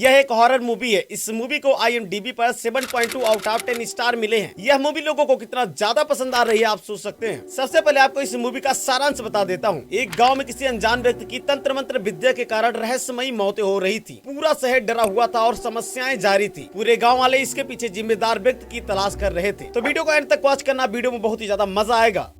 यह एक horror movie है। इस मूवी को IMDb पर 7.2 आउट ऑफ 10 स्टार मिले हैं। यह मूवी लोगों को कितना ज्यादा पसंद आ रही है आप सोच सकते हैं। सबसे पहले आपको इस मूवी का सारांश बता देता हूँ। एक गाँव में किसी अनजान व्यक्ति की तंत्र मंत्र विद्या के कारण रहस्यमयी मौतें हो रही थी। पूरा शहर डरा हुआ था और समस्याएं जारी थी। पूरे गाँव वाले इसके पीछे जिम्मेदार व्यक्ति की तलाश कर रहे थे। तो वीडियो को एंड तक वॉच करना, वीडियो में बहुत ही ज्यादा मजा आएगा।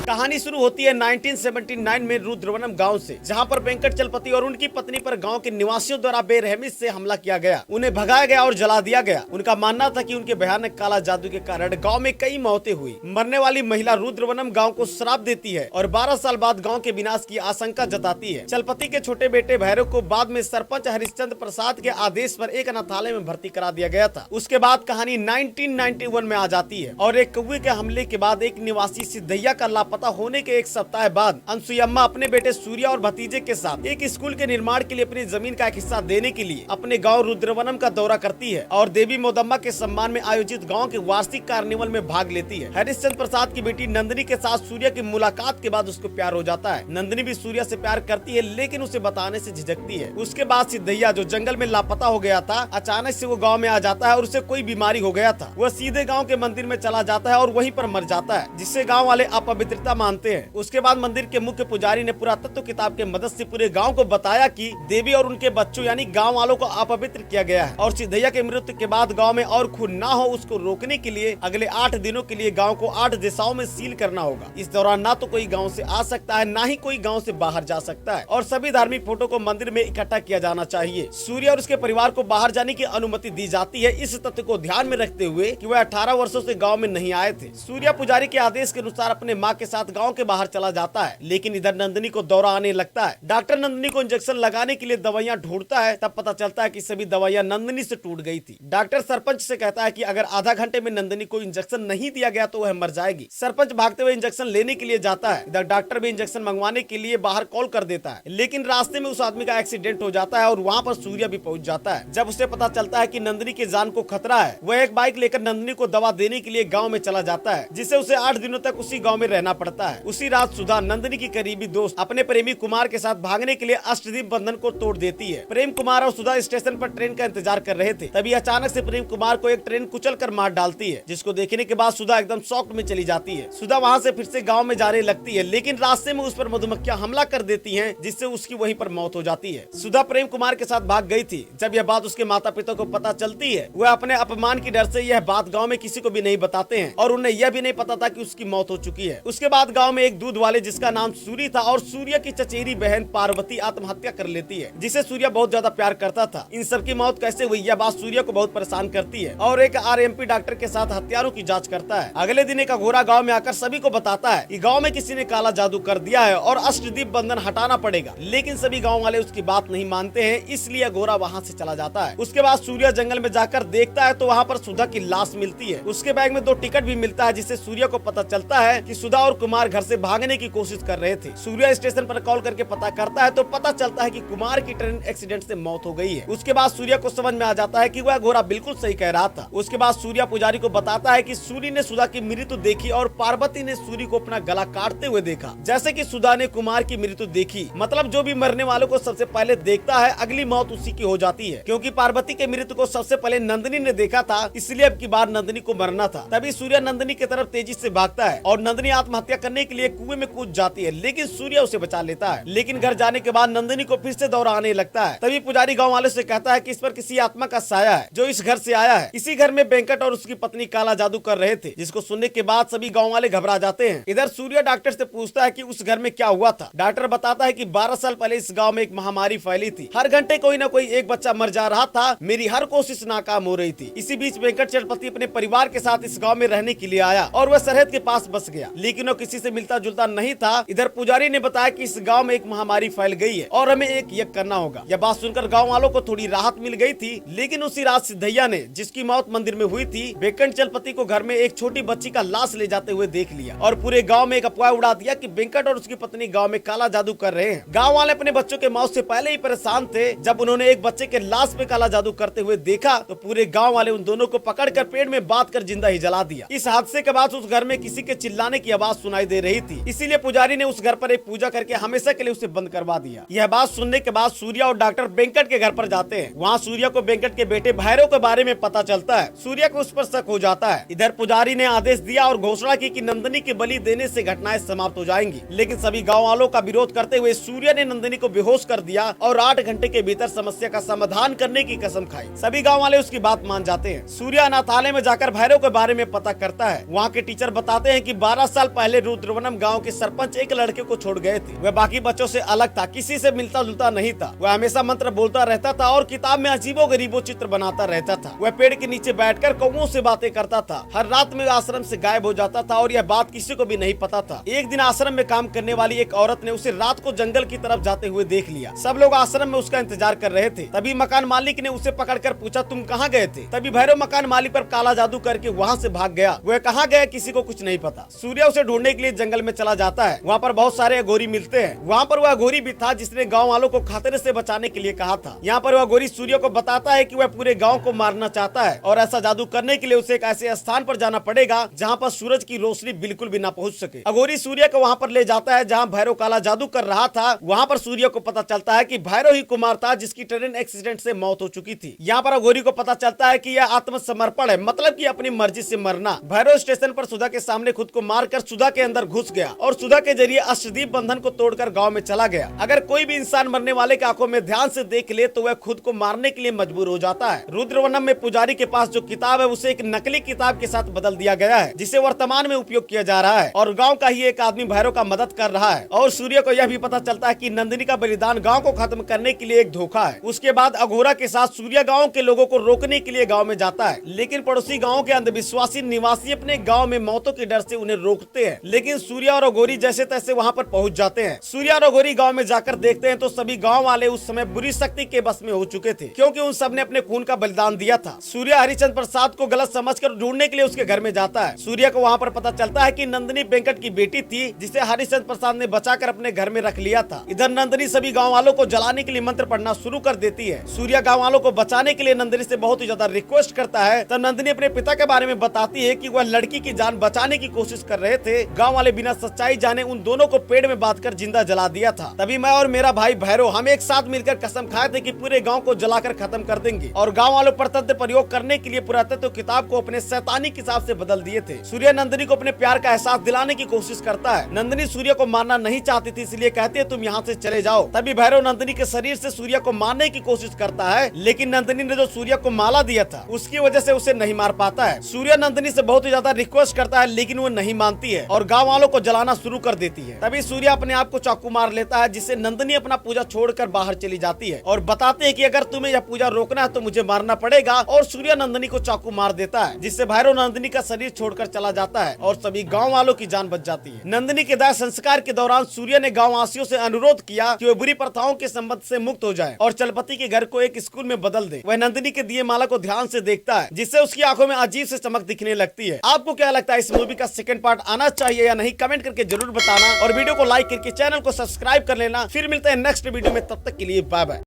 कहानी शुरू होती है 1979 में रुद्रवनम गांव से, जहां पर वेंकट चलपति और उनकी पत्नी पर गांव के निवासियों द्वारा बेरहमी से हमला किया गया। उन्हें भगाया गया और जला दिया गया। उनका मानना था कि उनके भयानक काला जादू के कारण गांव में कई मौतें हुई। मरने वाली महिला रुद्रवनम गांव को श्राप देती है और 12 साल बाद गांव के विनाश की आशंका जताती है। चलपति के छोटे बेटे भैरव को बाद में सरपंच हरिश्चंद्र प्रसाद के आदेश पर एक अनाथालय में भर्ती करा दिया गया था। उसके बाद कहानी 1991 में आ जाती है और एक कौवे के हमले के बाद एक निवासी सिद्धैया का लापता होने के एक सप्ताह बाद अनसुयम्मा अपने बेटे सूर्य और भतीजे के साथ एक स्कूल के निर्माण के लिए अपनी जमीन का एक हिस्सा देने के लिए अपने गांव रुद्रवनम का दौरा करती है और देवी मोदम्मा के सम्मान में आयोजित गांव के वार्षिक कार्निवल में भाग लेती है। हरिश्चंद्र प्रसाद की बेटी नंदिनी के साथ सूर्य की मुलाकात के बाद उसको प्यार हो जाता है। नंदिनी भी सूर्य से प्यार करती है, लेकिन उसे बताने से झिझकती है। उसके बाद सिद्धैया, जो जंगल में लापता हो गया था, अचानक से वो गाँव में आ जाता है और उसे कोई बीमारी हो गया था। वह सीधे गाँव के मंदिर में चला जाता है और वहीं पर मर जाता है, जिससे गाँव वाले अपवित्रता मानते हैं। उसके बाद मंदिर के मुख्य पुजारी ने पुरातत्व किताब के मदद से पूरे गांव को बताया कि देवी और उनके बच्चों यानी गांव वालों को अपवित्र किया गया है और सिद्धैया के मृत्यु के बाद गांव में और खून ना हो, उसको रोकने के लिए अगले 8 दिनों के लिए गांव को 8 दिशाओं में सील करना होगा। इस दौरान ना तो कोई गांव से आ सकता है, ना ही कोई गांव से बाहर जा सकता है और सभी धार्मिक फोटो को मंदिर में इकट्ठा किया जाना चाहिए। सूर्य और उसके परिवार को बाहर जाने की अनुमति दी जाती है, इस तथ्य को ध्यान में रखते हुए कि वह 18 वर्षों से गाँव में नहीं आए थे। सूर्य पुजारी के आदेश के अनुसार अपने माँ के साथ गाँव के बाहर चला जाता है, लेकिन इधर नंदिनी को दौरा आने लगता है। डॉक्टर नंदिनी को इंजेक्शन लगाने के लिए दवाइयां ढूंढता है, तब पता चलता है कि सभी दवाइयां नंदिनी से टूट गई थी। डॉक्टर सरपंच से कहता है कि अगर आधा घंटे में नंदिनी को इंजेक्शन नहीं दिया गया तो वह मर जाएगी। सरपंच भागते हुए इंजेक्शन लेने के लिए जाता है। इधर डॉक्टर भी इंजेक्शन मंगवाने के लिए बाहर कॉल कर देता है, लेकिन रास्ते में उस आदमी का एक्सीडेंट हो जाता है और वहाँ पर सूर्य भी पहुँच जाता है। जब उसे पता चलता है कि नंदिनी की जान को खतरा है, वह एक बाइक लेकर नंदिनी को दवा देने के लिए गाँव में चला जाता है, जिससे उसे 8 दिनों तक उसी गाँव में रहना पड़ता है। उसी रात सुधा, नंदिनी की करीबी दोस्त, अपने प्रेमी कुमार के साथ भागने के लिए अष्टदीप बंधन को तोड़ देती है। प्रेम कुमार और सुधा स्टेशन पर ट्रेन का इंतजार कर रहे थे, तभी अचानक से प्रेम कुमार को एक ट्रेन कुचल कर मार डालती है, जिसको देखने के बाद सुधा एकदम शॉक में चली जाती है। सुधा वहाँ से फिर से गाँव में जाने लगती है, लेकिन रास्ते में उस पर मधुमक्खियां हमला कर देती हैं, जिससे उसकी वहीं पर मौत हो जाती है। सुधा प्रेम कुमार के साथ भाग गई थी। जब यह बात उसके माता पिता को पता चलती है, वह अपने अपमान की डर से यह बात गाँव में किसी को भी नहीं बताते हैं और उन्हें यह भी नहीं पता था कि उसकी मौत हो चुकी है। उसके बाद गाँव में एक दूध वाले, जिसका नाम सूरी था, और सूर्य की चचेरी बहन पार्वती आत्महत्या कर लेती है, जिसे सूर्य बहुत ज्यादा प्यार करता था। इन सब की मौत कैसे हुई, यह बात सूर्य को बहुत परेशान करती है और एक RMP डॉक्टर के साथ हत्यारों की जांच करता है। अगले दिन एक अघोरा गांव में आकर सभी को बताता है कि गांव में किसी ने काला जादू कर दिया है और अष्टदीप बंधन हटाना पड़ेगा, लेकिन सभी गाँव वाले उसकी बात नहीं मानते हैं, इसलिए अघोरा वहाँ से चला जाता है। उसके बाद सूर्य जंगल में जाकर देखता है तो वहाँ पर सुधा की लाश मिलती है। उसके बैग में 2 टिकट भी मिलता है, जिससे सूर्य को पता चलता है कि सुधा और कुमार घर से भागने की कोशिश कर रहे थे। सूर्य स्टेशन पर कॉल करके पता करता है तो पता चलता है कि कुमार की ट्रेन एक्सीडेंट से मौत हो गई है। उसके बाद सूर्य को समझ में आ जाता है कि वह घोड़ा बिल्कुल सही कह रहा था। उसके बाद सूर्य पुजारी को बताता है कि सूर्य ने सुधा की मृत्यु देखी और पार्वती ने सूर्य को अपना गला काटते हुए देखा, जैसे कि सुधा ने कुमार की मृत्यु देखी। मतलब जो भी मरने वालों को सबसे पहले देखता है, अगली मौत उसी की हो जाती है। क्योंकि पार्वती के मृत्यु को सबसे पहले नंदिनी ने देखा था, इसलिए अब की बार नंदिनी को मरना था। तभी सूर्य नंदिनी की तरफ तेजी से भागता है और नंदिनी आत्महत्या करने के लिए कुएं में कूद जाती है, लेकिन सूर्य उसे बचा लेता है। लेकिन घर जाने के बाद नंदिनी को फिर से दौरा आने लगता है। तभी पुजारी गांव वाले से कहता है कि इस पर किसी आत्मा का साया है जो इस घर से आया है। इसी घर में वेंकट और उसकी पत्नी काला जादू कर रहे थे, जिसको सुनने के बाद सभी गांव वाले घबरा जाते हैं। इधर सूर्य डॉक्टर से पूछता है कि उस घर में क्या हुआ था। डॉक्टर बताता है कि 12 साल पहले इस गाँव में एक महामारी फैली थी। हर घंटे कोई न कोई एक बच्चा मर जा रहा था। मेरी हर कोशिश नाकाम हो रही थी। इसी बीच वेंकट चलपति अपने परिवार के साथ इस गाँव में रहने के लिए आया और वह सरहद के पास बस गया, लेकिन वो किसी से मिलता जुलता नहीं था। इधर पुजारी ने बताया कि इस गाँव में एक महामारी फैल गई है और हमें एक यज्ञ करना होगा। यह बात सुनकर गाँव वालों को थोड़ी राहत मिल गई थी, लेकिन उसी रात सिद्धैया ने, जिसकी मौत मंदिर में हुई थी, वेंकट चलपति को घर में एक छोटी बच्ची का लाश ले जाते हुए देख लिया और पूरे गाँव में एक अफवाह उड़ा दिया कि वेंकट और उसकी पत्नी गाँव में काला जादू कर रहे हैं। गाँव वाले अपने बच्चों के मौत से पहले ही परेशान थे। जब उन्होंने एक बच्चे के लाश पे काला जादू करते हुए देखा तो पूरे गाँव वाले उन दोनों को पकड़कर पेड़ में बांध कर जिंदा ही जला दिया। इस हादसे के बाद उस घर में किसी के चिल्लाने की आवाज सुनाई दे रही थी, इसीलिए पुजारी ने उस घर पर एक पूजा करके हमेशा के लिए उसे बंद करवा दिया। यह बात सुनने के बाद सूर्या और डॉक्टर वेंकट के घर पर जाते हैं। वहाँ सूर्या को वेंकट के बेटे भैरव के बारे में पता चलता है। सूर्या को उस पर शक हो जाता है। इधर पुजारी ने आदेश दिया और घोषणा की कि नंदिनी के बलि देने से घटनाएं समाप्त हो जाएंगी, लेकिन सभी गाँव वालों का विरोध करते हुए सूर्या ने नंदिनी को बेहोश कर दिया और 8 घंटे के भीतर समस्या का समाधान करने की कसम खाई। सभी गाँव वाले उसकी बात मान जाते हैं। सूर्या अनाथालय में जाकर भैरव के बारे में पता करता है। वहाँ के टीचर बताते हैं कि 12 साल पहले रुद्रवनम गाँव के सरपंच एक लड़के को छोड़ गए थे। वह बाकी बच्चों से अलग था, किसी से मिलता जुलता नहीं था। वह हमेशा मंत्र बोलता रहता था और किताब में अजीबो गरीबो चित्र बनाता रहता था। वह पेड़ के नीचे बैठकर कौवों से बातें करता था। हर रात में आश्रम से गायब हो जाता था और यह बात किसी को भी नहीं पता था। एक दिन आश्रम में काम करने वाली एक औरत ने उसे रात को जंगल की तरफ जाते हुए देख लिया। सब लोग आश्रम में उसका इंतजार कर रहे थे। तभी मकान मालिक ने उसे पकड़कर पूछा, तुम कहाँ गए थे? तभी भैरव मकान मालिक पर काला जादू करके वहाँ से भाग गया। वह कहाँ गया किसी को कुछ नहीं पता। सूर्या उसे ढूंढने के लिए जंगल में चला जाता है। वहाँ पर बहुत सारे अघोरी मिलते हैं। वहाँ पर वह अघोरी भी था जिसने गाँव वालों को खतरे से बचाने के लिए कहा था। यहाँ पर वह अघोरी सूर्य को बताता है कि वह पूरे गाँव को मारना चाहता है और ऐसा जादू करने के लिए उसे एक ऐसे स्थान पर जाना पड़ेगा जहाँ पर सूरज की रोशनी बिल्कुल भी ना पहुँच सके। अघोरी सूर्य को वहाँ पर ले जाता है जहाँ भैरव काला जादू कर रहा था। वहाँ पर सूर्य को पता चलता है कि भैरव ही कुमार था जिसकी ट्रेन एक्सीडेंट से मौत हो चुकी थी। यहाँ पर अघोरी को पता चलता है कि यह आत्मसमर्पण है, मतलब कि अपनी मर्जी से मरना। भैरव स्टेशन पर सुधा के सामने खुद को मारकर सुधा के अंदर घुस गया और सुधा के जरिए अष्टदीप बंधन को तोड़कर गाँव में चला गया। अगर कोई भी इंसान मरने वाले के आंखों में ध्यान से देख ले तो वह खुद को मारने के लिए मजबूर हो जाता है। रुद्रवनम में पुजारी के पास जो किताब है उसे एक नकली किताब के साथ बदल दिया गया है जिसे वर्तमान में उपयोग किया जा रहा है और गांव का ही एक आदमी भैरव का मदद कर रहा है। और सूर्य को यह भी पता चलता है कि नंदिनी का बलिदान गांव को खत्म करने के लिए एक धोखा है। उसके बाद अघोरा के साथ सूर्य गांव के लोगों को रोकने के लिए गांव में जाता है, लेकिन पड़ोसी गांव के अंधविश्वासी निवासी अपने गांव में मौतों के डर से उन्हें रोकते हैं। लेकिन सूर्य और अघोरी जैसे तैसे वहां पर पहुंच जाते हैं। सूर्य और अघोरी गांव में जाकर देखते हैं तो सभी गांव वाले उस समय बुरी शक्ति के बस में हो चुके थे, क्योंकि उन सब ने अपने खून का बलिदान दिया था। सूर्य हरिचंद प्रसाद को गलत समझकर ढूंढने के लिए उसके घर में जाता है। सूर्य को वहाँ पर पता चलता है कि नंदिनी वेंकट की बेटी थी जिसे हरिचंद प्रसाद ने बचाकर अपने घर में रख लिया था। इधर नंदिनी सभी गाँव वालों को जलाने के लिए मंत्र पढ़ना शुरू कर देती है। सूर्य गाँव वालों को बचाने के लिए नंदिनी से बहुत ही ज्यादा रिक्वेस्ट करता है। तब नंदिनी अपने पिता के बारे में बताती है कि वह लड़की की जान बचाने की कोशिश कर रहे थे। गाँव वाले बिना सच्चाई जाने उन दोनों को पेड़ में बांधकर जिंदा जला दिया था। तभी मैं और मेरा भाई भैरव हम एक साथ मिलकर कसम खाए थे कि पूरे गाँव को जलाकर खत्म कर देंगे और गाँव वालों पर तंत्र प्रयोग करने के लिए पुरातत्व किताब को अपने शैतानी किताब से बदल दिए थे। सूर्य नंदिनी को अपने प्यार का एहसास दिलाने की कोशिश करता है। नंदिनी सूर्य को मारना नहीं चाहती थी, इसलिए कहती है तुम यहाँ से चले जाओ। तभी भैरव नंदिनी के शरीर से सूर्य को मारने की कोशिश करता है, लेकिन नंदिनी ने जो सूर्य को माला दिया था उसकी वजह से उसे नहीं मार पाता है। सूर्य नंदिनी से बहुत ही ज्यादा रिक्वेस्ट करता है, लेकिन वो नहीं मानती है और गाँव वालों को जलाना शुरू कर देती है। तभी सूर्य अपने आप को चाकू मार लेता है, जिससे नंदिनी अपना पूजा छोड़कर बाहर चली जाती है और बताते हैं कि अगर तुम्हें यह पूजा रोकना है तो मुझे मारना पड़ेगा। और सूर्य नंदिनी को चाकू मार देता है, जिससे भैरव नंदिनी का शरीर छोड़कर चला जाता है और सभी गाँव वालों की जान बच जाती है। नंदिनी के दाह संस्कार के दौरान सूर्य ने गाँव वासियों से अनुरोध किया कि वे बुरी प्रथाओं के संबंध से मुक्त हो जाएं और चलपति के घर को एक स्कूल में बदल दे। वह नंदिनी के दिए माला को ध्यान से देखता है, जिससे उसकी आंखों में अजीब से चमक दिखने लगती है। आपको क्या लगता है इस मूवी का सेकंड पार्ट आना चाहिए या नहीं? कमेंट करके जरूर बताना और वीडियो को लाइक करके चैनल को सब्सक्राइब कर लेना। फिर मिलते हैं नेक्स्ट वीडियो में, तब तक के लिए बाय बाय।